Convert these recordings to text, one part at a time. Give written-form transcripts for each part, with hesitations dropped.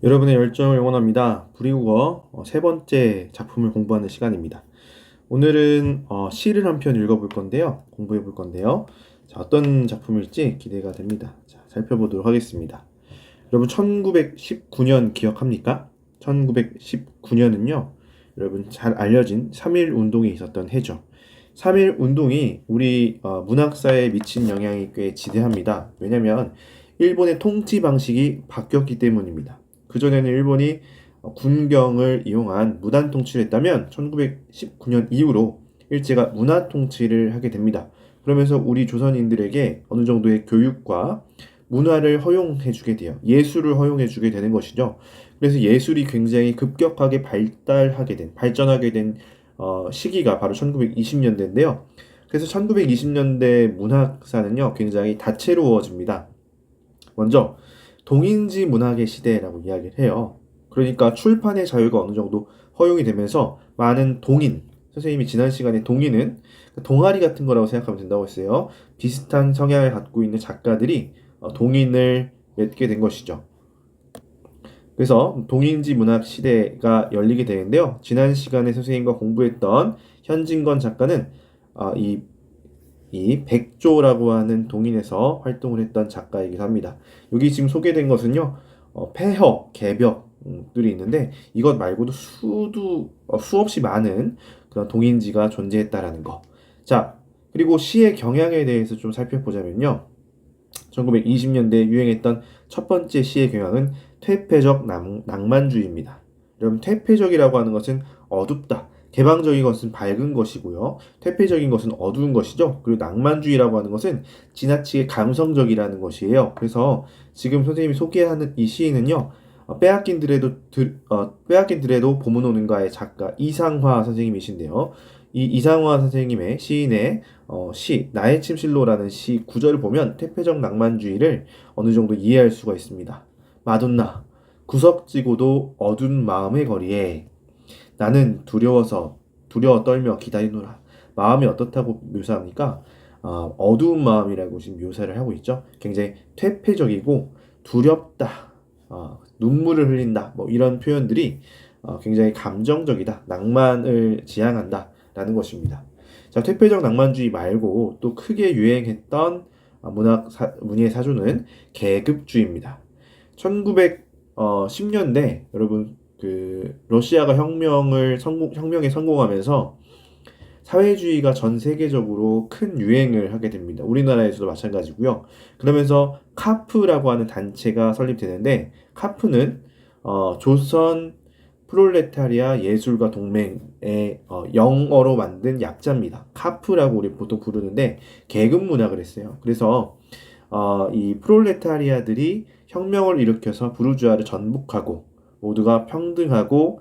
여러분의 열정을 응원합니다. 불이국어 세 번째 작품을 공부하는 시간입니다. 오늘은 시를 한 편 읽어볼 건데요. 공부해 볼 건데요. 자, 어떤 작품일지 기대가 됩니다. 자, 살펴보도록 하겠습니다. 여러분 1919년 기억합니까? 1919년은요. 여러분 잘 알려진 3.1 운동이 있었던 해죠. 3.1 운동이 우리 문학사에 미친 영향이 꽤 지대합니다. 왜냐하면 일본의 통치 방식이 바뀌었기 때문입니다. 그전에는 일본이 군경을 이용한 무단 통치를 했다면 1919년 이후로 일제가 문화 통치를 하게 됩니다. 그러면서 우리 조선인들에게 어느 정도의 교육과 문화를 허용해주게 돼요. 예술을 허용해주게 되는 것이죠. 그래서 예술이 굉장히 급격하게 발전하게 된 시기가 바로 1920년대인데요. 그래서 1920년대 문학사는요, 굉장히 다채로워집니다. 먼저 동인지 문학의 시대라고 이야기를 해요. 그러니까 출판의 자유가 어느 정도 허용이 되면서 많은 동인, 선생님이 지난 시간에 동인은 동아리 같은 거라고 생각하면 된다고 했어요. 비슷한 성향을 갖고 있는 작가들이 동인을 맺게 된 것이죠. 그래서 동인지 문학 시대가 열리게 되는데요. 지난 시간에 선생님과 공부했던 현진건 작가는 이 백조라고 하는 동인에서 활동을 했던 작가이기도 합니다. 여기 지금 소개된 것은요, 폐허, 개벽들이 있는데 이것 말고도 수없이 많은 그런 동인지가 존재했다라는 거. 자, 그리고 시의 경향에 대해서 좀 살펴보자면요. 1920년대에 유행했던 첫 번째 시의 경향은 퇴폐적 낭만주의입니다. 여러분, 퇴폐적이라고 하는 것은 어둡다. 개방적인 것은 밝은 것이고요. 퇴폐적인 것은 어두운 것이죠. 그리고 낭만주의라고 하는 것은 지나치게 감성적이라는 것이에요. 그래서 지금 선생님이 소개하는 이 시인은요. 빼앗긴 들에도 봄은 오는가의 작가 이상화 선생님이신데요. 이 이상화 선생님의 시인의 시 나의 침실로라는 시 구절을 보면 퇴폐적 낭만주의를 어느 정도 이해할 수가 있습니다. 마돈나, 구석지고도 어두운 마음의 거리에 나는 두려워 떨며 기다리노라. 마음이 어떻다고 묘사합니까? 어두운 마음이라고 지금 묘사를 하고 있죠. 굉장히 퇴폐적이고 두렵다, 눈물을 흘린다, 뭐 이런 표현들이 굉장히 감정적이다, 낭만을 지향한다 라는 것입니다. 자, 퇴폐적 낭만주의 말고 또 크게 유행했던 문희의 사조는 계급주의입니다. 1910년대 여러분 러시아가 혁명에 성공하면서 사회주의가 전 세계적으로 큰 유행을 하게 됩니다. 우리나라에서도 마찬가지고요. 그러면서 카프라고 하는 단체가 설립되는데 카프는 조선 프롤레타리아 예술가 동맹의 영어로 만든 약자입니다. 카프라고 우리 보통 부르는데 계급 문학을 했어요. 그래서 이 프롤레타리아들이 혁명을 일으켜서 부르주아를 전복하고 모두가 평등하고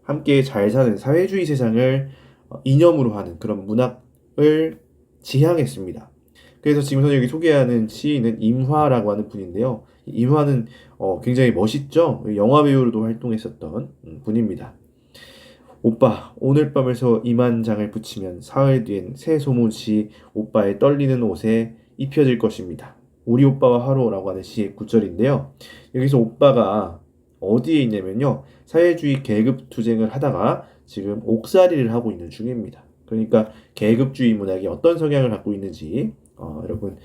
함께 잘 사는 사회주의 세상을 이념으로 하는 그런 문학을 지향했습니다. 그래서 지금 선생님이 소개하는 시인은 임화라고 하는 분인데요. 임화는 굉장히 멋있죠. 영화 배우로도 활동했었던 분입니다. 오빠, 오늘 밤에서 이만장을 붙이면 사흘 뒤엔 새 소문시 오빠의 떨리는 옷에 입혀질 것입니다. 우리 오빠와 하루라고 하는 시의 구절인데요. 여기서 오빠가 어디에 있냐면요. 사회주의 계급 투쟁을 하다가 지금 옥살이를 하고 있는 중입니다. 그러니까 계급주의 문학이 어떤 성향을 갖고 있는지 여러분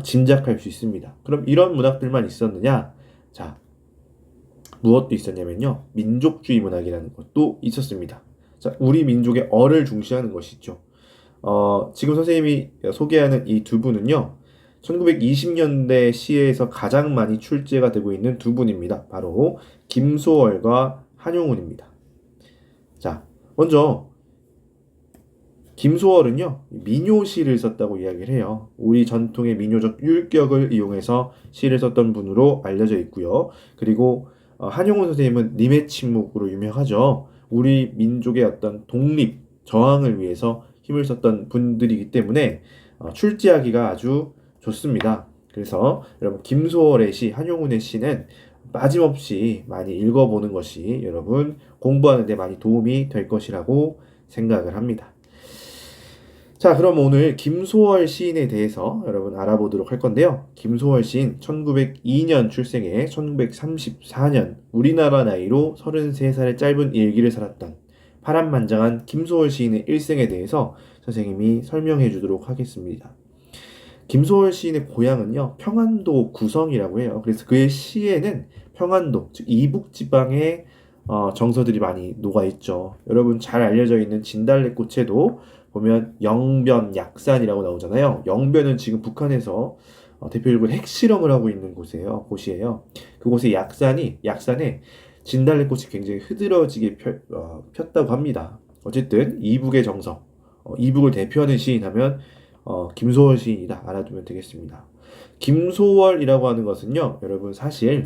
짐작할 수 있습니다. 그럼 이런 문학들만 있었느냐? 자, 무엇도 있었냐면요. 민족주의 문학이라는 것도 있었습니다. 자, 우리 민족의 어를 중시하는 것이죠. 지금 선생님이 소개하는 이 두 분은요. 1920년대 시에서 가장 많이 출제가 되고 있는 두 분입니다. 바로 김소월과 한용운입니다. 자, 먼저 김소월은요, 민요시를 썼다고 이야기를 해요. 우리 전통의 민요적 율격을 이용해서 시를 썼던 분으로 알려져 있고요. 그리고 한용운 선생님은 님의 침묵으로 유명하죠. 우리 민족의 어떤 독립, 저항을 위해서 힘을 썼던 분들이기 때문에 출제하기가 아주 좋습니다. 그래서 여러분 김소월의 시, 한용운의 시는 빠짐없이 많이 읽어보는 것이 여러분 공부하는 데 많이 도움이 될 것이라고 생각을 합니다. 자, 그럼 오늘 김소월 시인에 대해서 여러분 알아보도록 할 건데요. 김소월 시인 1902년 출생에 1934년 우리나라 나이로 33살의 짧은 일기를 살았던 파란만장한 김소월 시인의 일생에 대해서 선생님이 설명해 주도록 하겠습니다. 김소월 시인의 고향은요, 평안도 구성이라고 해요. 그래서 그의 시에는 평안도, 즉 이북지방의 정서들이 많이 녹아있죠. 여러분 잘 알려져 있는 진달래꽃에도 보면 영변, 약산이라고 나오잖아요. 영변은 지금 북한에서 대표적으로 핵실험을 하고 있는 곳이에요. 그곳의 약산에 진달래꽃이 굉장히 흐드러지게 폈다고 합니다. 어쨌든 이북의 정서, 이북을 대표하는 시인 하면 김소월 시인이다 알아두면 되겠습니다. 김소월이라고 하는 것은요, 여러분 사실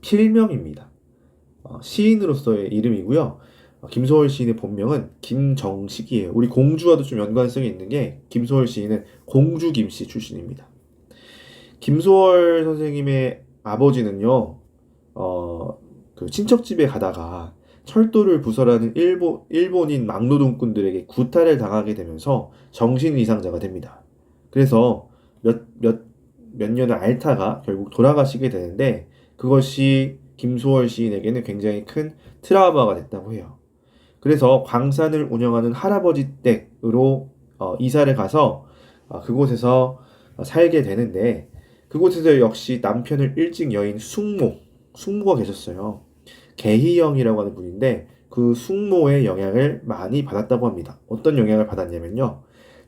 필명입니다. 시인으로서의 이름이고요. 김소월 시인의 본명은 김정식이에요. 우리 공주와도 좀 연관성이 있는 게 김소월 시인은 공주 김씨 출신입니다. 김소월 선생님의 아버지는요, 그 친척집에 가다가 철도를 부설하는 일본인 막노동꾼들에게 구타를 당하게 되면서 정신 이상자가 됩니다. 그래서 몇 년을 앓다가 결국 돌아가시게 되는데 그것이 김소월 시인에게는 굉장히 큰 트라우마가 됐다고 해요. 그래서 광산을 운영하는 할아버지 댁으로 이사를 가서 그곳에서 살게 되는데 그곳에서 역시 남편을 일찍 여인 숙모가 계셨어요. 계희영이라고 하는 분인데 그 숙모의 영향을 많이 받았다고 합니다. 어떤 영향을 받았냐면요.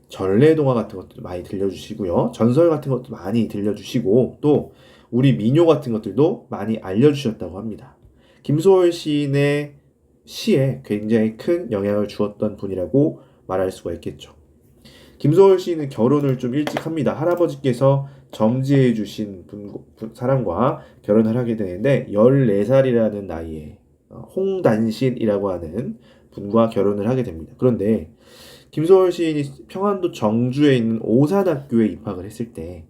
전래동화 같은 것도 많이 들려주시고요. 전설 같은 것도 많이 들려주시고 또 우리 민요 같은 것들도 많이 알려주셨다고 합니다. 김소월 시인의 시에 굉장히 큰 영향을 주었던 분이라고 말할 수가 있겠죠. 김소월 시인은 결혼을 좀 일찍 합니다. 할아버지께서 점지해 주신 사람과 결혼을 하게 되는데 14살이라는 나이에 홍단신이라고 하는 분과 결혼을 하게 됩니다. 그런데 김소월 시인이 평안도 정주에 있는 오산학교에 입학을 했을 때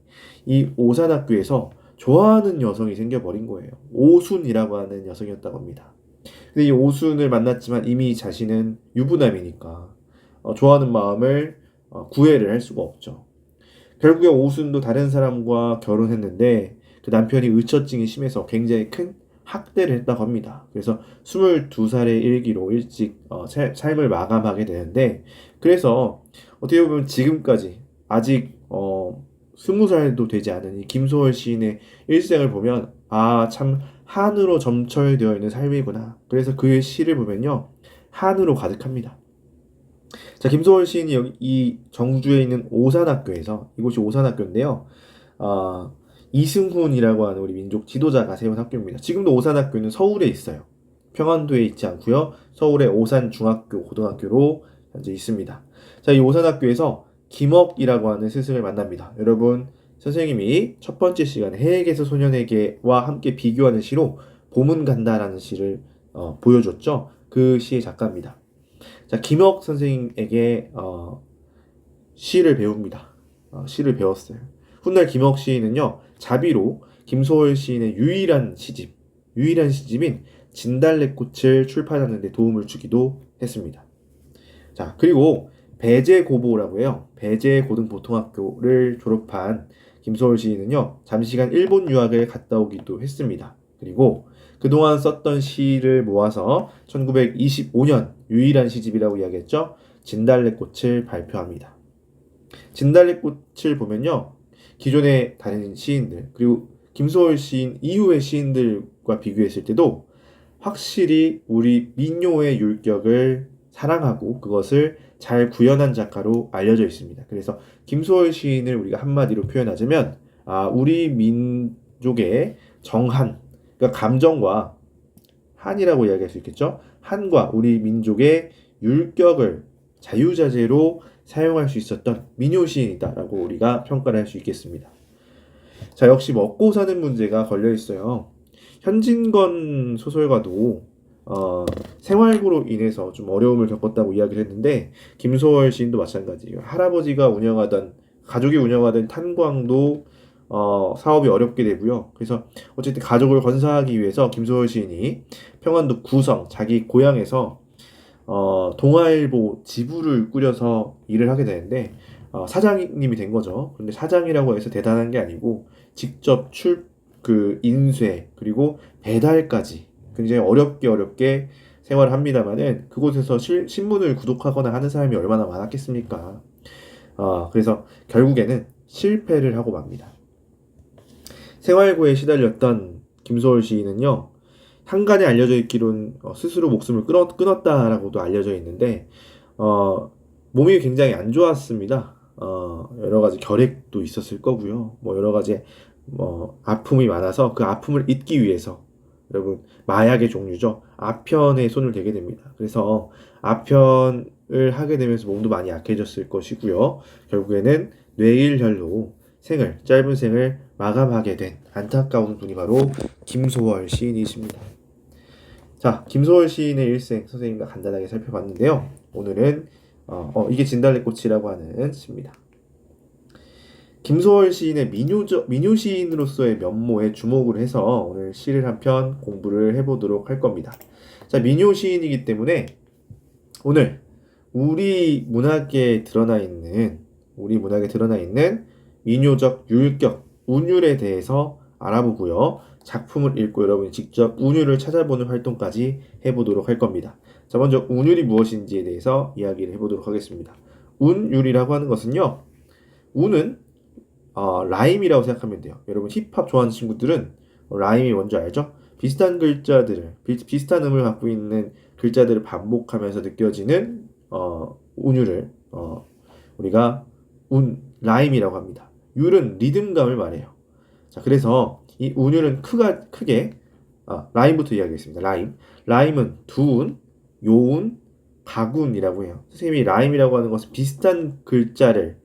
이 오산학교에서 좋아하는 여성이 생겨버린 거예요. 오순이라고 하는 여성이었다고 합니다. 근데 이 오순을 만났지만 이미 자신은 유부남이니까 좋아하는 마음을 구애를 할 수가 없죠. 결국에 오순도 다른 사람과 결혼했는데 그 남편이 의처증이 심해서 굉장히 큰 학대를 했다고 합니다. 그래서 22살의 일기로 일찍 삶을 마감하게 되는데 그래서 어떻게 보면 지금까지 아직 20살도 되지 않은 이 김소월 시인의 일생을 보면 참 한으로 점철되어 있는 삶이구나. 그래서 그의 시를 보면요, 한으로 가득합니다. 자, 김소월 시인이 여기 이 정주에 있는 오산학교에서, 이곳이 오산학교인데요. 이승훈이라고 하는 우리 민족 지도자가 세운 학교입니다. 지금도 오산학교는 서울에 있어요. 평안도에 있지 않고요. 서울의 오산중학교, 고등학교로 현재 있습니다. 자, 이 오산학교에서 김억이라고 하는 스승을 만납니다. 여러분, 선생님이 첫 번째 시간에 해에게서 소년에게와 함께 비교하는 시로 봄은 간다라는 시를 보여줬죠. 그 시의 작가입니다. 자, 김억 선생님에게 시를 배웁니다. 시를 배웠어요. 훗날 김억 시인은요, 자비로 김소월 시인의 유일한 시집인 진달래꽃을 출판하는 데 도움을 주기도 했습니다. 자, 그리고 배제고보라고 해요. 배제고등보통학교를 졸업한 김소월 시인은요, 잠시간 일본 유학을 갔다 오기도 했습니다. 그리고 그동안 썼던 시를 모아서 1925년 유일한 시집이라고 이야기했죠. 진달래꽃을 발표합니다. 진달래꽃을 보면요, 기존의 다른 시인들 그리고 김소월 시인 이후의 시인들과 비교했을 때도 확실히 우리 민요의 율격을 사랑하고 그것을 잘 구현한 작가로 알려져 있습니다. 그래서 김소월 시인을 우리가 한마디로 표현하자면 우리 민족의 정한, 그러니까 감정과 한이라고 이야기할 수 있겠죠. 한과 우리 민족의 율격을 자유자재로 사용할 수 있었던 민요 시인이다라고 우리가 평가를 할 수 있겠습니다. 자, 역시 먹고 사는 문제가 걸려 있어요. 현진건 소설가도 생활고로 인해서 좀 어려움을 겪었다고 이야기를 했는데 김소월 시인도 마찬가지예요. 가족이 운영하던 탄광도 사업이 어렵게 되고요. 그래서 어쨌든 가족을 건사하기 위해서 김소월 시인이 평안도 구성, 자기 고향에서 동아일보 지부를 꾸려서 일을 하게 되는데 사장님이 된 거죠. 그런데 사장이라고 해서 대단한 게 아니고 직접 인쇄 그리고 배달까지 굉장히 어렵게 생활을 합니다만은 그곳에서 신문을 구독하거나 하는 사람이 얼마나 많았겠습니까? 그래서 결국에는 실패를 하고 맙니다. 생활고에 시달렸던 김소월 시인은요, 한간에 알려져 있기론 스스로 목숨을 끊었다라고도 알려져 있는데, 몸이 굉장히 안 좋았습니다. 여러 가지 결핵도 있었을 거고요. 뭐 여러 가지 아픔이 많아서 그 아픔을 잊기 위해서 여러분 마약의 종류죠. 아편에 손을 대게 됩니다. 그래서 아편을 하게 되면서 몸도 많이 약해졌을 것이고요. 결국에는 뇌일혈로 짧은 생을 마감하게 된 안타까운 분이 바로 김소월 시인이십니다. 자, 김소월 시인의 일생 선생님과 간단하게 살펴봤는데요. 오늘은 이게 진달래꽃이라고 하는 시입니다. 김소월 시인의 민요 시인으로서의 면모에 주목을 해서 오늘 시를 한 편 공부를 해보도록 할 겁니다. 자, 민요 시인이기 때문에 오늘 우리 문학에 드러나 있는 민요적 율격, 운율에 대해서 알아보고요. 작품을 읽고 여러분이 직접 운율을 찾아보는 활동까지 해보도록 할 겁니다. 자, 먼저 운율이 무엇인지에 대해서 이야기를 해보도록 하겠습니다. 운율이라고 하는 것은요. 운은 라임이라고 생각하면 돼요. 여러분 힙합 좋아하는 친구들은 라임이 뭔지 알죠? 비슷한 글자들을 비슷한 음을 갖고 있는 글자들을 반복하면서 느껴지는 운율을 우리가 라임이라고 합니다. 율은 리듬감을 말해요. 자, 그래서 이 운율은 크게 라임부터 이야기하겠습니다. 라임은 두운, 요운, 가군이라고 해요. 선생님이 라임이라고 하는 것은 비슷한 글자를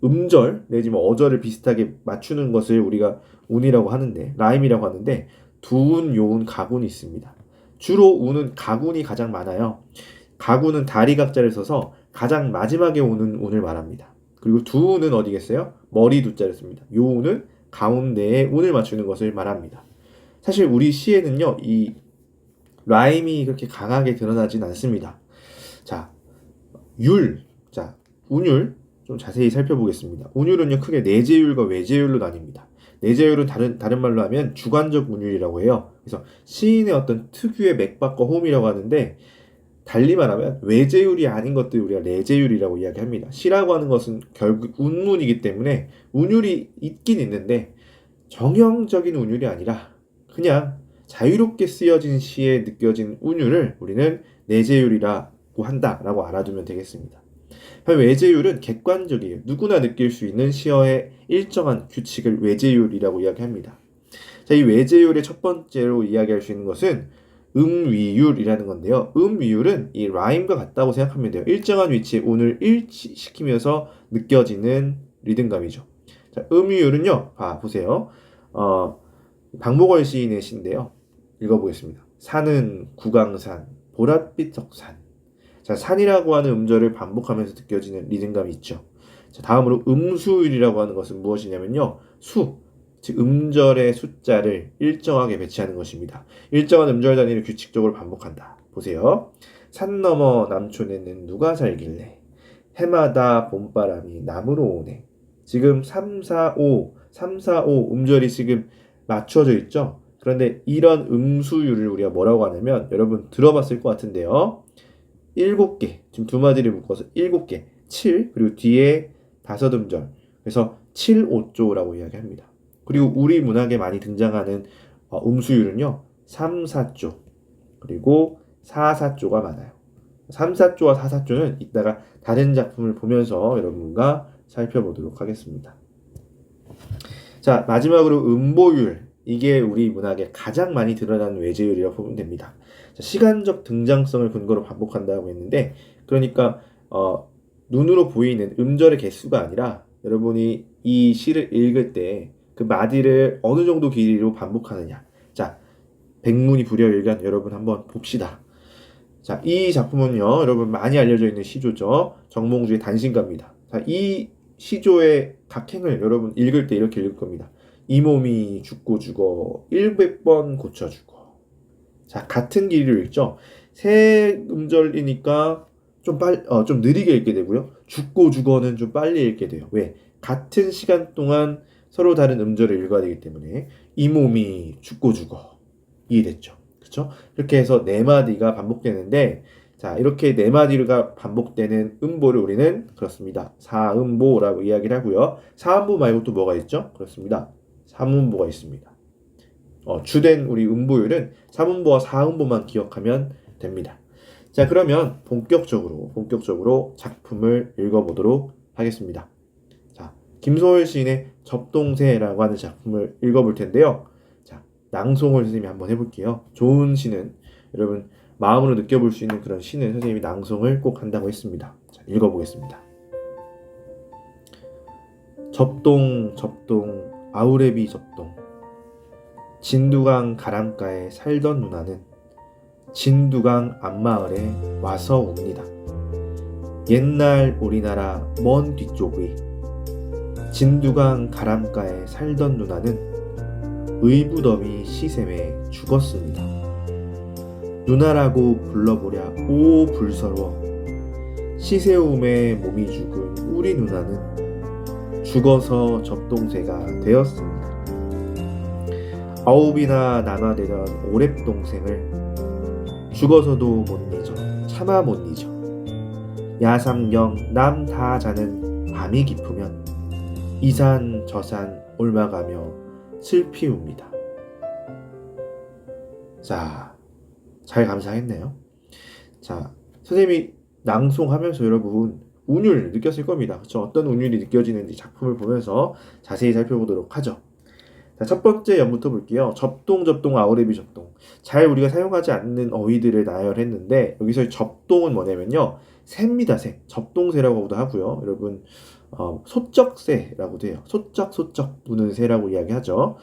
음절 내지 어절을 비슷하게 맞추는 것을 우리가 운이라고 하는데 라임이라고 하는데 두운, 요운, 가군이 있습니다. 주로 운은 가군이 가장 많아요. 가군은 다리각자를 써서 가장 마지막에 오는 운을 말합니다. 그리고 두운은 어디겠어요? 머리 두자를 씁니다. 요운은 가운데에 운을 맞추는 것을 말합니다. 사실 우리 시에는요, 이 라임이 그렇게 강하게 드러나진 않습니다. 자, 운율 좀 자세히 살펴보겠습니다. 운율은요, 크게 내재율과 외재율로 나뉩니다. 내재율은 다른 말로 하면 주관적 운율이라고 해요. 그래서 시인의 어떤 특유의 맥박과 호흡이라고 하는데 달리 말하면 외재율이 아닌 것들 우리가 내재율이라고 이야기합니다. 시라고 하는 것은 결국 운문이기 때문에 운율이 있긴 있는데 정형적인 운율이 아니라 그냥 자유롭게 쓰여진 시에 느껴진 운율을 우리는 내재율이라고 한다라고 알아두면 되겠습니다. 외재율은 객관적이에요. 누구나 느낄 수 있는 시어의 일정한 규칙을 외재율이라고 이야기합니다. 자, 이 외재율의 첫 번째로 이야기할 수 있는 것은 음위율이라는 건데요. 음위율은 이 라임과 같다고 생각하면 돼요. 일정한 위치에 운을 일치시키면서 느껴지는 리듬감이죠. 자, 음위율은요. 보세요. 박목월 시인의 시인데요. 읽어보겠습니다. 산은 구강산, 보랏빛 석산. 자, 산이라고 하는 음절을 반복하면서 느껴지는 리듬감이 있죠. 자, 다음으로 음수율이라고 하는 것은 무엇이냐면요. 즉 음절의 숫자를 일정하게 배치하는 것입니다. 일정한 음절 단위를 규칙적으로 반복한다. 보세요. 산 너머 남촌에는 누가 살길래 해마다 봄바람이 나무로 오네. 지금 3, 4, 5 음절이 지금 맞춰져 있죠. 그런데 이런 음수율을 우리가 뭐라고 하냐면 여러분 들어봤을 것 같은데요. 7개, 지금 두 마디를 묶어서 7개, 7 그리고 뒤에 5음절. 그래서 7, 5조라고 이야기합니다. 그리고 우리 문학에 많이 등장하는 음수율은요. 3, 4조 그리고 4, 4조가 많아요. 3, 4조와 4, 4조는 이따가 다른 작품을 보면서 여러분과 살펴보도록 하겠습니다. 자, 마지막으로 음보율. 이게 우리 문학에 가장 많이 드러나는 외재율이라고 보면 됩니다. 자, 시간적 등장성을 근거로 반복한다고 했는데 그러니까 눈으로 보이는 음절의 개수가 아니라 여러분이 이 시를 읽을 때 그 마디를 어느 정도 길이로 반복하느냐. 자, 백문이 불여일견 여러분 한번 봅시다. 자, 이 작품은요, 여러분 많이 알려져 있는 시조죠. 정몽주의 단신가입니다. 자, 이 시조의 각행을 여러분 읽을 때 이렇게 읽을 겁니다. 이 몸이 죽고 죽어 100번 고쳐주고. 자, 같은 길이로 읽죠. 새 음절이니까 좀 느리게 읽게 되고요. 죽고 죽어는 좀 빨리 읽게 돼요. 왜? 같은 시간 동안 서로 다른 음절을 읽어야 되기 때문에 이 몸이 죽고 죽어. 이해됐죠? 그렇죠? 이렇게 해서 네 마디가 반복되는데 자, 이렇게 네 마디가 반복되는 음보를 우리는 그렇습니다. 사음보라고 이야기를 하고요. 사음보 말고 또 뭐가 있죠? 그렇습니다. 삼음보가 있습니다. 주된 우리 음보율은 삼음보와 사음보만 기억하면 됩니다. 자, 그러면 본격적으로 작품을 읽어보도록 하겠습니다. 자, 김소월 시인의 접동새라고 하는 작품을 읽어볼 텐데요. 자, 낭송을 선생님이 한번 해볼게요. 좋은 시는 여러분 마음으로 느껴볼 수 있는 그런 시는 선생님이 낭송을 꼭 한다고 했습니다. 자, 읽어보겠습니다. 접동 아우레비 접동 진두강 가람가에 살던 누나는 진두강 앞마을에 와서 옵니다. 옛날 우리나라 먼 뒤쪽의 진두강 가람가에 살던 누나는 의부더미 시샘에 죽었습니다. 누나라고 불러보랴 오 불서워 시세움에 몸이 죽은 우리 누나는 죽어서 접동새가 되었습니다. 아홉이나 남아되던 오랩동생을 죽어서도 못 잊어 차마 못 잊어 야상령 남 다 자는 밤이 깊으면 이산 저산 올라가며 슬피웁니다. 자, 잘 감상했네요. 자, 선생님이 낭송하면서 여러분 운율 느꼈을 겁니다. 그렇죠? 어떤 운율이 느껴지는지 작품을 보면서 자세히 살펴보도록 하죠. 자, 첫 번째 연부터 볼게요. 접동 아우레비 접동. 잘 우리가 사용하지 않는 어휘들을 나열했는데 여기서 접동은 뭐냐면요. 새입니다. 새. 접동새라고도 하고요. 여러분 소쩍새라고도 해요. 소쩍 무는 새라고 이야기하죠.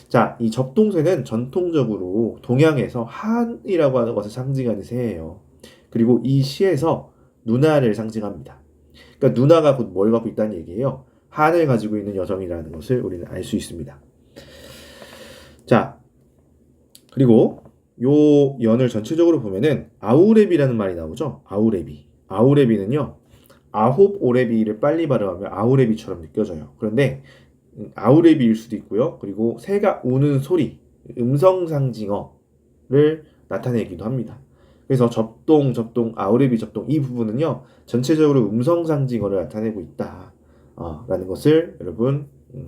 자, 이 접동새는 전통적으로 동양에서 한이라고 하는 것을 상징하는 새예요. 그리고 이 시에서 누나를 상징합니다. 그러니까 누나가 곧 뭘 갖고 있다는 얘기예요. 한을 가지고 있는 여성이라는 것을 우리는 알 수 있습니다. 자, 그리고 요 연을 전체적으로 보면은 아우레비라는 말이 나오죠. 아우레비는요. 아홉 오레비를 빨리 발음하면 아우레비처럼 느껴져요. 그런데 아우레비일 수도 있고요. 그리고 새가 우는 소리, 음성 상징어를 나타내기도 합니다. 그래서 접동, 아우레비 접동 이 부분은요. 전체적으로 음성 상징어를 나타내고 있다. 라는 것을 여러분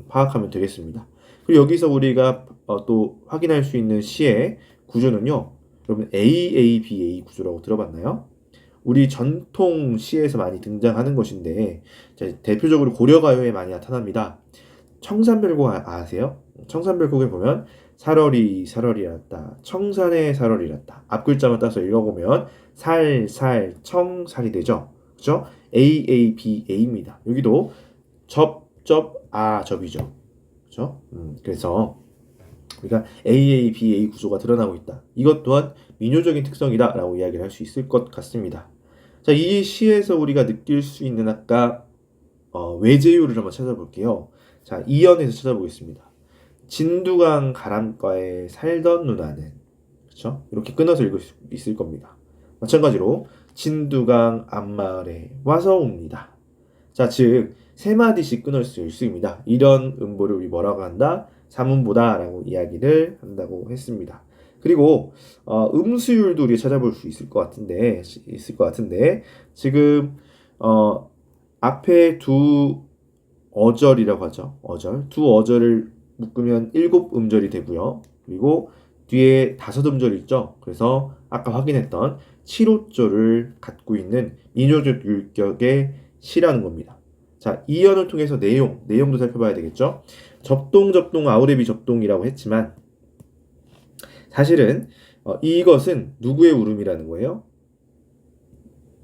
파악하면 되겠습니다. 그리고 여기서 우리가 또 확인할 수 있는 시의 구조는요. 여러분 AABA 구조라고 들어봤나요? 우리 전통 시에서 많이 등장하는 것인데 대표적으로 고려가요에 많이 나타납니다. 청산별곡 아세요? 청산별곡에 보면 살얼이랐다. 청산의 살얼이랐다. 앞글자만 따서 읽어보면 청살이 되죠. 그렇죠? AABA입니다. 여기도 접이죠. 그렇죠? 그래서 우리가 AABA 구조가 드러나고 있다. 이것 또한 민요적인 특성이다라고 이야기를 할 수 있을 것 같습니다. 자, 이 시에서 우리가 느낄 수 있는 아까 외제율을 한번 찾아볼게요. 자, 2연에서 찾아보겠습니다. 진두강 가람가에 살던 누나는 그렇죠? 이렇게 끊어서 읽을 수 있을 겁니다. 마찬가지로 진두강 앞마을에 와서 옵니다. 자, 즉 세 마디씩 끊을 수 있습니다. 이런 음보를 우리 뭐라고 한다? 삼음보다라고 이야기를 한다고 했습니다. 그리고 음수율도 우리 찾아볼 수 있을 것 같은데 지금 앞에 두 어절이라고 하죠. 두 어절을 묶으면 7음절이 되고요. 그리고 뒤에 5음절이 있죠. 그래서 아까 확인했던 7호절을 갖고 있는 민요적 율격의 시라는 겁니다. 자, 이 연을 통해서 내용도 살펴봐야 되겠죠. 접동 아우레비 접동이라고 했지만 사실은 이것은 누구의 울음이라는 거예요?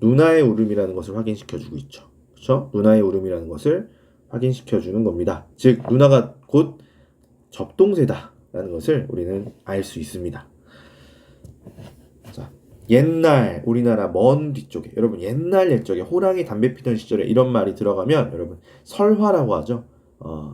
누나의 울음이라는 것을 확인시켜주고 있죠. 그렇죠? 누나의 울음이라는 것을 확인시켜주는 겁니다. 즉 누나가 곧 접동새다라는 것을 우리는 알 수 있습니다. 자, 옛날 우리나라 먼 뒤쪽에 여러분 옛날 옛적에 호랑이 담배 피던 시절에 이런 말이 들어가면 여러분 설화라고 하죠.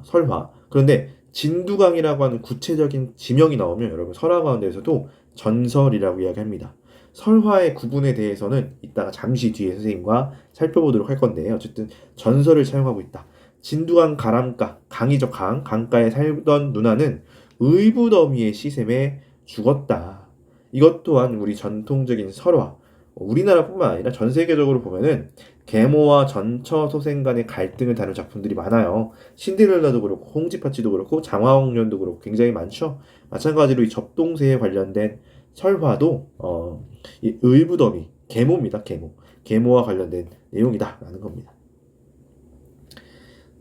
설화. 그런데 진두강이라고 하는 구체적인 지명이 나오면 여러분 설화 가운데에서도 전설이라고 이야기합니다. 설화의 구분에 대해서는 이따가 잠시 뒤에 선생님과 살펴보도록 할 건데 어쨌든 전설을 사용하고 있다. 진두강 가람가, 강이죠 강, 강가에 살던 누나는 의붓어미의 시샘에 죽었다. 이것 또한 우리 전통적인 설화, 우리나라뿐만 아니라 전 세계적으로 보면은 계모와 전처소생 간의 갈등을 다룬 작품들이 많아요. 신데렐라도 그렇고 홍지파치도 그렇고 장화홍련도 그렇고 굉장히 많죠. 마찬가지로 이 접동새에 관련된 설화도 이 의붓어미 계모입니다. 계모와 관련된 내용이다라는 겁니다.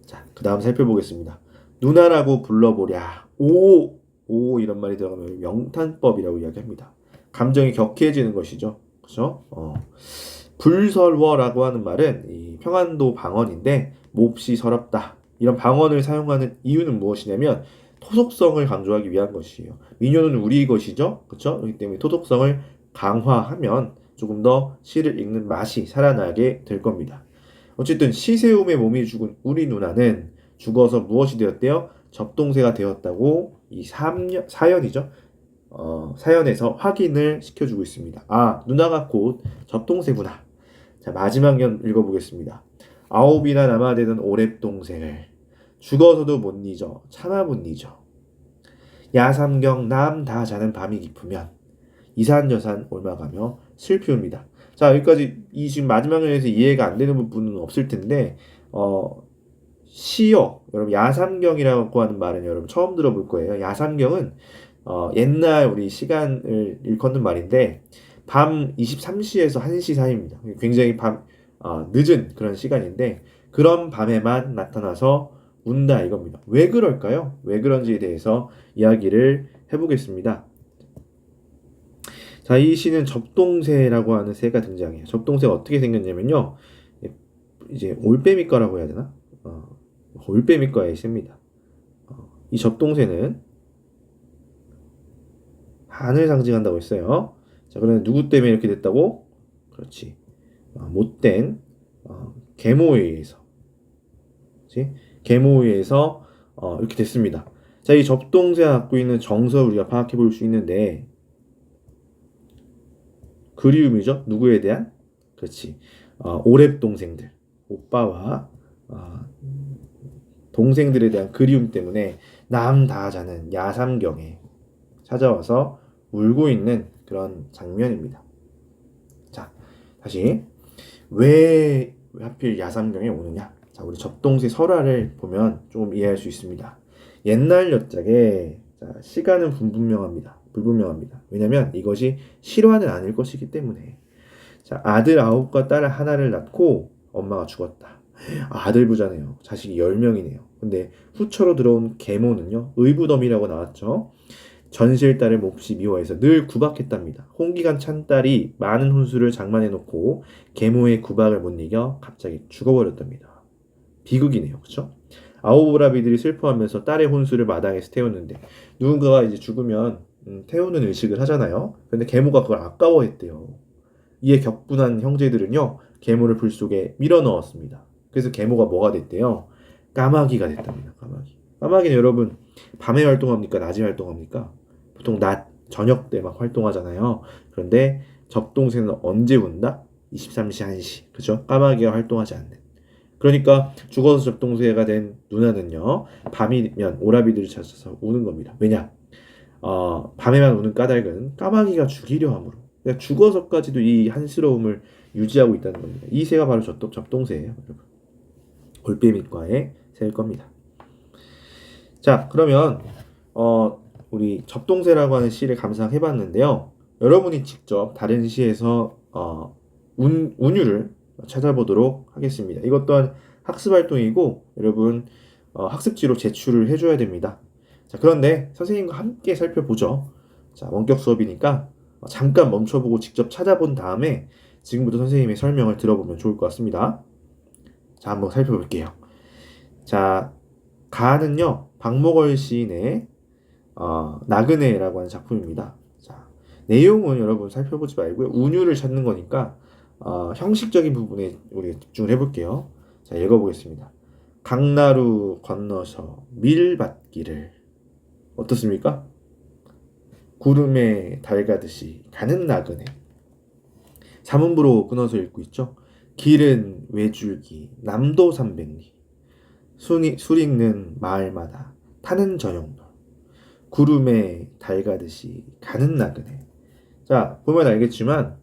자, 그 다음 살펴보겠습니다. 누나라고 불러보랴. 오 이런 말이 들어가면 명탄법이라고 이야기합니다. 감정이 격해지는 것이죠. 그렇죠? 불설워라고 하는 말은 이 평안도 방언인데 몹시 서럽다. 이런 방언을 사용하는 이유는 무엇이냐면 토속성을 강조하기 위한 것이에요. 민요는 우리 것이죠. 그렇죠? 그렇기 때문에 토속성을 강화하면 조금 더 시를 읽는 맛이 살아나게 될 겁니다. 어쨌든 시세움에 몸이 죽은 우리 누나는 죽어서 무엇이 되었대요? 접동새가 되었다고 이 사연이죠. 사연에서 확인을 시켜주고 있습니다. 아, 누나가 곧 접동새구나. 자, 마지막 연 읽어보겠습니다. 아홉이나 남아되던 오랩동생을 죽어서도 못 잊어 차마 못 잊어. 야삼경 남 다 자는 밤이 깊으면 이산여산 옮아가며 슬피웁니다. 자, 여기까지 이 지금 마지막 연에서 이해가 안 되는 부분은 없을 텐데 시어 여러분 야삼경이라고 하는 말은 여러분 처음 들어볼 거예요. 야삼경은 옛날 우리 시간을 일컫는 말인데 밤 23시에서 1시 사이입니다. 굉장히 늦은 그런 시간인데 그런 밤에만 나타나서 운다 이겁니다. 왜 그럴까요? 왜 그런지에 대해서 이야기를 해보겠습니다. 자, 이 시는 접동새라고 하는 새가 등장해요. 접동새가 어떻게 생겼냐면요. 이제 올빼미과라고 해야 되나? 올빼미과의 새입니다. 이 접동새는 한을 상징한다고 했어요. 자, 그러면 누구 때문에 이렇게 됐다고? 그렇지. 못된 계모에 의해서. 그렇지? 계모에 의해서 이렇게 됐습니다. 자, 이 접동새가 갖고 있는 정서를 우리가 파악해 볼 수 있는데 그리움이죠. 누구에 대한? 그렇지. 오랩 동생들, 오빠와 동생들에 대한 그리움 때문에 남 다 자는 야삼경에 찾아와서 울고 있는 그런 장면입니다. 자, 다시 왜 하필 야삼경에 오느냐? 자, 우리 접동새 설화를 보면 조금 이해할 수 있습니다. 옛날 옛적에 시간은 불분명합니다. 왜냐면 이것이 실화는 아닐 것이기 때문에. 자, 아들 9과 딸 하나를 낳고 엄마가 죽었다. 아들 부자네요. 자식이 10명이네요. 근데 후처로 들어온 계모는요. 의붓어미라고 나왔죠. 전실 딸을 몹시 미워해서 늘 구박했답니다. 홍기간 찬 딸이 많은 혼수를 장만해놓고 계모의 구박을 못 이겨 갑자기 죽어버렸답니다. 비극이네요. 그쵸? 아오브라비들이 슬퍼하면서 딸의 혼수를 마당에서 태웠는데 누군가가 이제 죽으면 태우는 의식을 하잖아요. 근데 계모가 그걸 아까워했대요. 이에 격분한 형제들은요 계모를 불 속에 밀어 넣었습니다. 그래서 계모가 뭐가 됐대요? 까마귀가 됐답니다. 까마귀는 여러분 밤에 활동합니까? 낮에 활동합니까? 보통 낮 저녁 때 막 활동하잖아요. 그런데 접동새는 언제 운다? 23시 1시. 그죠? 까마귀가 활동하지 않는. 그러니까 죽어서 접동새가 된 누나는요 밤이면 오라비들을 찾아서 우는 겁니다. 왜냐? 밤에만 우는 까닭은 까마귀가 죽이려 함으로. 그러니까 죽어서까지도 이 한스러움을 유지하고 있다는 겁니다. 이 새가 바로 접동새예요. 여러분. 올빼미과의 새일 겁니다. 자, 그러면 우리 접동새라고 하는 시를 감상해봤는데요. 여러분이 직접 다른 시에서 운율을 찾아보도록 하겠습니다. 이것 또한 학습활동이고 여러분 학습지로 제출을 해줘야 됩니다. 자, 그런데 선생님과 함께 살펴보죠. 자, 원격 수업이니까 잠깐 멈춰보고 직접 찾아본 다음에 지금부터 선생님의 설명을 들어보면 좋을 것 같습니다. 자, 한번 살펴볼게요. 자, 가는요 박목월 시인의 나그네라고 하는 작품입니다. 자, 내용은 여러분 살펴보지 말고요. 운율을 찾는 거니까 형식적인 부분에 우리가 집중을 해볼게요. 자, 읽어보겠습니다. 강나루 건너서 밀밭길을 어떻습니까? 구름에 달 가듯이 가는 나그네. 사문부로 끊어서 읽고 있죠. 길은 외줄기 남도 300리 술 읽는 마을마다 타는 저녁로 구름에 달 가듯이 가는 나그네. 자, 보면 알겠지만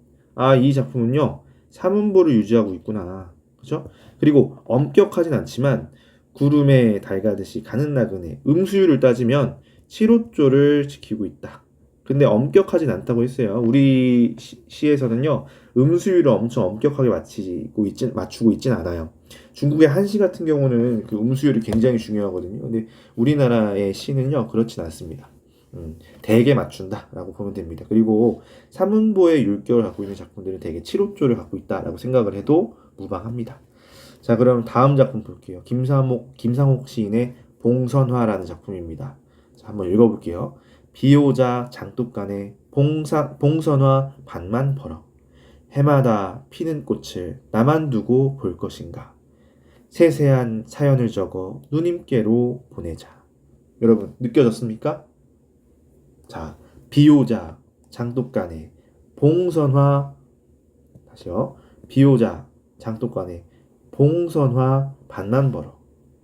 이 작품은요. 사문보를 유지하고 있구나. 그죠? 그리고 엄격하진 않지만 구름에 달 가듯이 가는 나그네. 음수율을 따지면 7호조를 지키고 있다. 근데 엄격하진 않다고 했어요. 우리 시에서는요. 음수율을 엄청 엄격하게 맞추고 있진 않아요. 중국의 한시 같은 경우는 그 음수율이 굉장히 중요하거든요. 근데 우리나라의 시는요. 그렇진 않습니다. 대개 맞춘다라고 보면 됩니다. 그리고 삼문보의 율결을 갖고 있는 작품들은 대개 7호조를 갖고 있다라고 생각을 해도 무방합니다. 자, 그럼 다음 작품 볼게요. 김상옥 시인의 봉선화라는 작품입니다. 자, 한번 읽어볼게요. 비오자 장독간에 봉선화 반만 벌어 해마다 피는 꽃을 나만 두고 볼 것인가 세세한 사연을 적어 누님께로 보내자. 여러분 느껴졌습니까? 자, 비오자 장독간에 봉선화 다시요. 비오자 장독간에 봉선화 반만 벌어.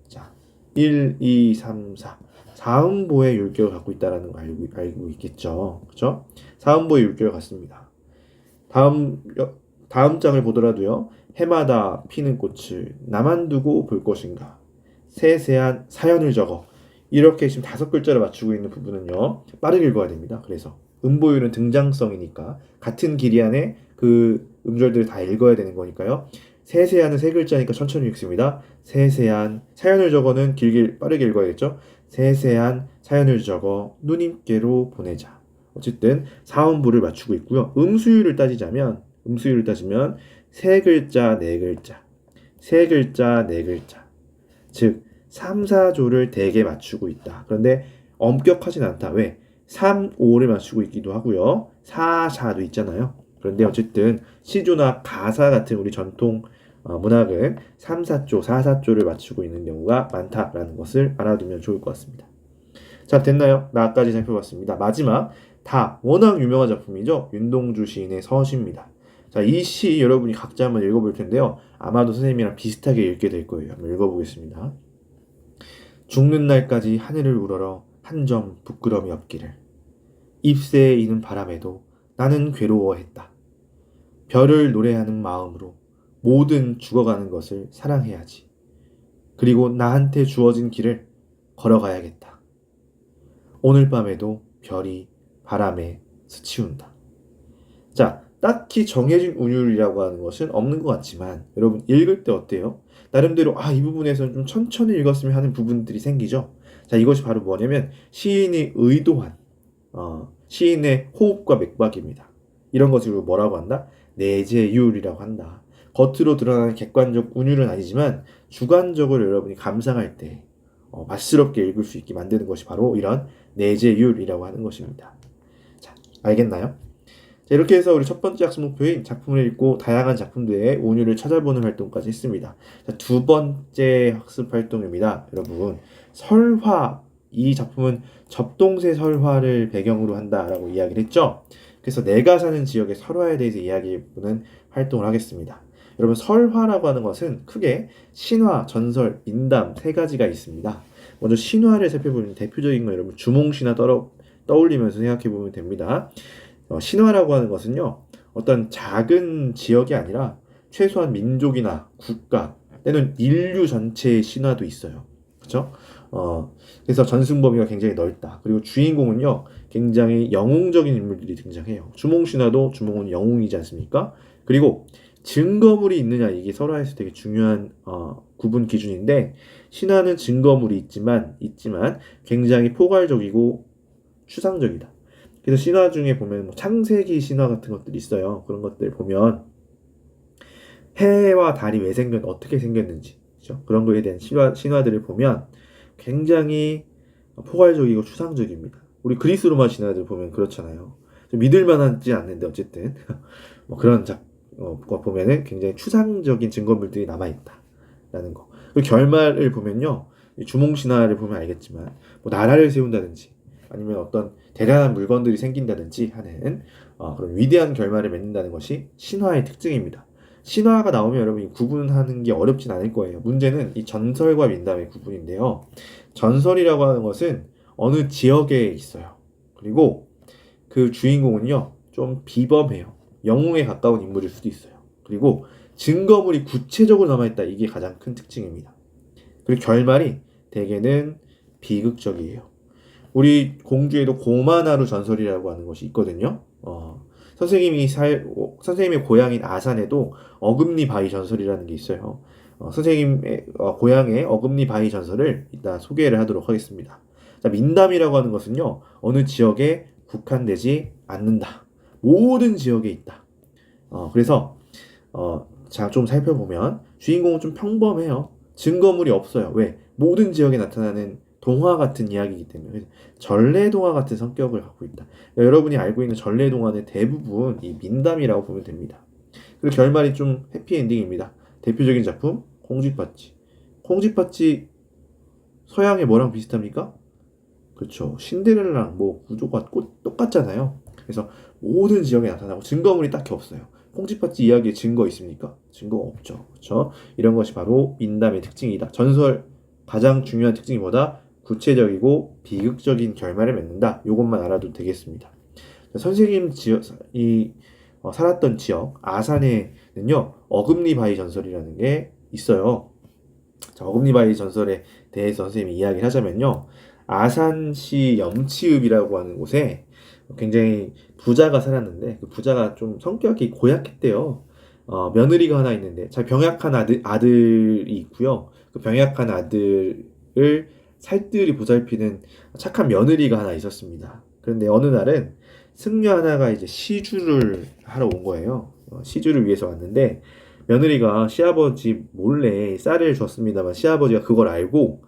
자, 1, 2, 3, 4. 사음보의 율결을 갖고 있다는 거 알고 있겠죠. 그죠? 사음보의 율결 같습니다. 다음 장을 보더라도요. 해마다 피는 꽃을 나만 두고 볼 것인가. 세세한 사연을 적어. 이렇게 지금 5글자를 맞추고 있는 부분은요. 빠르게 읽어야 됩니다. 그래서 음보율은 등장성이니까 같은 길이 안에 그 음절들을 다 읽어야 되는 거니까요. 세세한은 3글자니까 천천히 읽습니다. 세세한 사연을 적어는 길게 빠르게 읽어야겠죠. 세세한 사연을 적어 누님께로 보내자. 어쨌든 사음부를 맞추고 있고요. 음수율을 따지면 3글자, 4글자, 3글자, 4글자. 즉 3, 4조를 대개 맞추고 있다. 그런데 엄격하진 않다. 왜? 3, 5를 맞추고 있기도 하고요. 4, 4도 있잖아요. 그런데 어쨌든 시조나 가사 같은 우리 전통 문학은 3, 4조, 4, 4조를 맞추고 있는 경우가 많다라는 것을 알아두면 좋을 것 같습니다. 자, 됐나요? 나까지 살펴봤습니다. 마지막 다 워낙 유명한 작품이죠. 윤동주 시인의 서시입니다. 자, 이 시 여러분이 각자 한번 읽어볼 텐데요. 아마도 선생님이랑 비슷하게 읽게 될 거예요. 한번 읽어보겠습니다. 죽는 날까지 하늘을 우러러 한 점 부끄럼이 없기를. 잎새에 이는 바람에도 나는 괴로워했다. 별을 노래하는 마음으로 모든 죽어가는 것을 사랑해야지. 그리고 나한테 주어진 길을 걸어가야겠다. 오늘 밤에도 별이 바람에 스치운다. 자, 딱히 정해진 운율이라고 하는 것은 없는 것 같지만 여러분 읽을 때 어때요? 나름대로 이 부분에서는 좀 천천히 읽었으면 하는 부분들이 생기죠. 자, 이것이 바로 뭐냐면 시인이 의도한 시인의 호흡과 맥박입니다. 이런 것을 뭐라고 한다? 내재율이라고 한다. 겉으로 드러나는 객관적 운율은 아니지만 주관적으로 여러분이 감상할 때 맛스럽게 읽을 수 있게 만드는 것이 바로 이런 내재율이라고 하는 것입니다. 자, 알겠나요? 자, 이렇게 해서 우리 첫 번째 학습 목표인 작품을 읽고 다양한 작품들의 운율을 찾아보는 활동까지 했습니다. 자, 두 번째 학습 활동입니다. 여러분, 설화. 이 작품은 접동새 설화를 배경으로 한다라고 이야기를 했죠. 그래서 내가 사는 지역의 설화에 대해서 이야기해보는 활동을 하겠습니다. 여러분, 설화라고 하는 것은 크게 신화, 전설, 인담 3가지가 있습니다. 먼저 신화를 살펴보면 대표적인 건 여러분 주몽신화 떠올리면서 생각해보면 됩니다. 신화라고 하는 것은요, 어떤 작은 지역이 아니라 최소한 민족이나 국가 또는 인류 전체의 신화도 있어요. 그렇죠? 그래서 전승 범위가 굉장히 넓다. 그리고 주인공은요, 굉장히 영웅적인 인물들이 등장해요. 주몽신화도 주몽은 영웅이지 않습니까? 그리고 증거물이 있느냐, 이게 설화에서 되게 중요한 구분 기준인데, 신화는 증거물이 있지만 굉장히 포괄적이고 추상적이다. 그래서 신화 중에 보면 창세기 신화 같은 것들이 있어요. 그런 것들 보면 해와 달이 왜 어떻게 생겼는지, 그렇죠? 그런 거에 대한 신화들을 보면 굉장히 포괄적이고 추상적입니다. 우리 그리스 로마 신화들 보면 그렇잖아요. 믿을만하지 않는데 어쨌든 그런 거 보면은 굉장히 추상적인 증거물들이 남아있다라는 거. 그리고 결말을 보면요, 주몽 신화를 보면 알겠지만 나라를 세운다든지 아니면 어떤 대단한 물건들이 생긴다든지 하는 그런 위대한 결말을 맺는다는 것이 신화의 특징입니다. 신화가 나오면 여러분이 구분하는 게 어렵진 않을 거예요. 문제는 이 전설과 민담의 구분인데요. 전설이라고 하는 것은 어느 지역에 있어요. 그리고 그 주인공은요, 좀 비범해요. 영웅에 가까운 인물일 수도 있어요. 그리고 증거물이 구체적으로 남아있다. 이게 가장 큰 특징입니다. 그리고 결말이 대개는 비극적이에요. 우리 공주에도 고만하루 전설이라고 하는 것이 있거든요. 선생님의 고향인 아산에도 어금니 바위 전설이라는 게 있어요. 선생님의 고향의 어금니 바위 전설을 이따 소개를 하도록 하겠습니다. 자, 민담이라고 하는 것은요, 어느 지역에 국한되지 않는다. 모든 지역에 있다. 그래서 자, 좀 살펴보면 주인공은 좀 평범해요. 증거물이 없어요. 왜? 모든 지역에 나타나는 동화 같은 이야기이기 때문에 전래동화 같은 성격을 갖고 있다. 여러분이 알고 있는 전래동화는 대부분 이 민담이라고 보면 됩니다. 그리고 결말이 좀 해피엔딩입니다. 대표적인 작품 콩쥐팥쥐. 콩쥐팥쥐 서양의 뭐랑 비슷합니까? 그렇죠. 신데렐라랑 뭐 구조가 똑같잖아요. 그래서 모든 지역에 나타나고 증거물이 딱히 없어요. 콩쥐팥쥐 이야기에 증거 있습니까? 증거가 없죠. 그렇죠? 이런 것이 바로 민담의 특징이다. 전설 가장 중요한 특징이 뭐다? 구체적이고 비극적인 결말을 맺는다. 이것만 알아도 되겠습니다. 선생님 살았던 지역 아산에는요, 어금니 바위 전설이라는 게 있어요. 자, 어금니 바위 전설에 대해서 선생님이 이야기를 하자면요, 아산시 염치읍이라고 하는 곳에 굉장히 부자가 살았는데 그 부자가 좀 성격이 고약했대요. 며느리가 하나 있는데 잘 병약한 아들이 있고요. 그 병약한 아들을 살뜰히 보살피는 착한 며느리가 하나 있었습니다. 그런데 어느 날은 승려 하나가 이제 시주를 하러 온 거예요. 시주를 위해서 왔는데 며느리가 시아버지 몰래 쌀을 줬습니다만 시아버지가 그걸 알고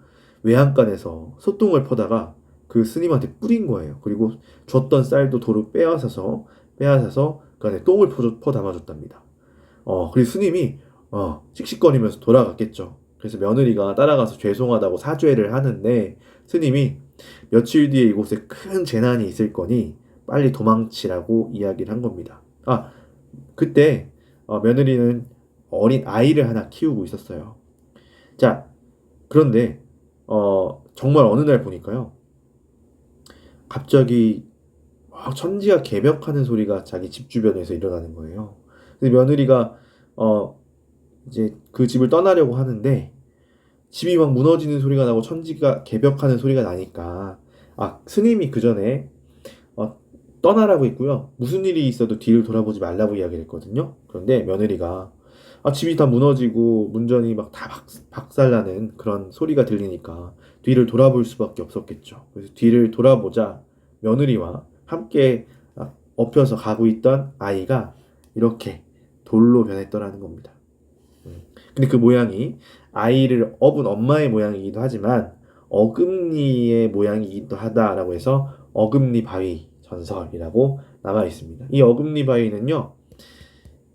외양간에서 소똥을 퍼다가 그 스님한테 뿌린 거예요. 그리고 줬던 쌀도 도로 빼앗아서 그 안에 똥을 퍼 담아줬답니다. 그리고 스님이 씩씩거리면서 돌아갔겠죠. 그래서 며느리가 따라가서 죄송하다고 사죄를 하는데 스님이 며칠 뒤에 이곳에 큰 재난이 있을 거니 빨리 도망치라고 이야기를 한 겁니다. 그때 며느리는 어린 아이를 하나 키우고 있었어요. 자, 그런데 정말 어느 날 보니까요, 갑자기 막 천지가 개벽하는 소리가 자기 집 주변에서 일어나는 거예요. 근데 며느리가 이제 그 집을 떠나려고 하는데 집이 막 무너지는 소리가 나고 천지가 개벽하는 소리가 나니까 스님이 그 전에 떠나라고 했고요. 무슨 일이 있어도 뒤를 돌아보지 말라고 이야기를 했거든요. 그런데 며느리가 집이 다 무너지고 문전이 막 다 박살나는 그런 소리가 들리니까 뒤를 돌아볼 수밖에 없었겠죠. 그래서 뒤를 돌아보자 며느리와 함께 엎혀서 가고 있던 아이가 이렇게 돌로 변했더라는 겁니다. 근데 그 모양이 아이를 업은 엄마의 모양이기도 하지만 어금니의 모양이기도 하다라고 해서 어금니 바위 전설이라고 남아 있습니다. 이 어금니 바위는요,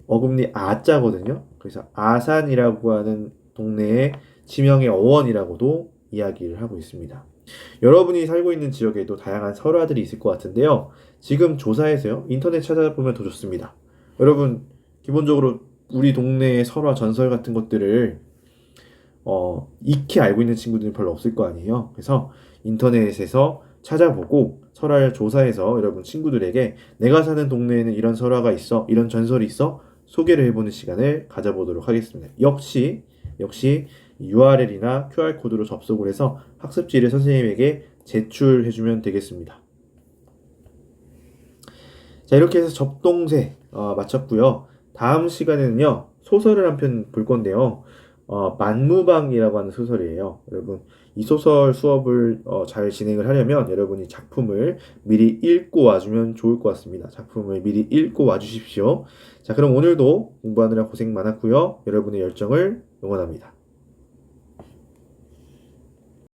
어금니 아자거든요. 그래서 아산이라고 하는 동네의 지명의 어원이라고도 이야기를 하고 있습니다. 여러분이 살고 있는 지역에도 다양한 설화들이 있을 것 같은데요. 지금 조사해서요, 인터넷 찾아보면 더 좋습니다. 여러분, 기본적으로 우리 동네의 설화, 전설 같은 것들을 익히 알고 있는 친구들은 별로 없을 거 아니에요. 그래서 인터넷에서 찾아보고 설화를 조사해서 여러분 친구들에게 내가 사는 동네에는 이런 설화가 있어, 이런 전설이 있어, 소개를 해보는 시간을 가져보도록 하겠습니다. 역시 URL이나 QR코드로 접속을 해서 학습지를 선생님에게 제출해주면 되겠습니다. 자, 이렇게 해서 접동세 마쳤고요. 다음 시간에는요, 소설을 한 편 볼 건데요. 만무방이라고 하는 소설이에요. 여러분, 이 소설 수업을 잘 진행을 하려면 여러분이 작품을 미리 읽고 와주면 좋을 것 같습니다. 작품을 미리 읽고 와주십시오. 자, 그럼 오늘도 공부하느라 고생 많았고요. 여러분의 열정을 응원합니다.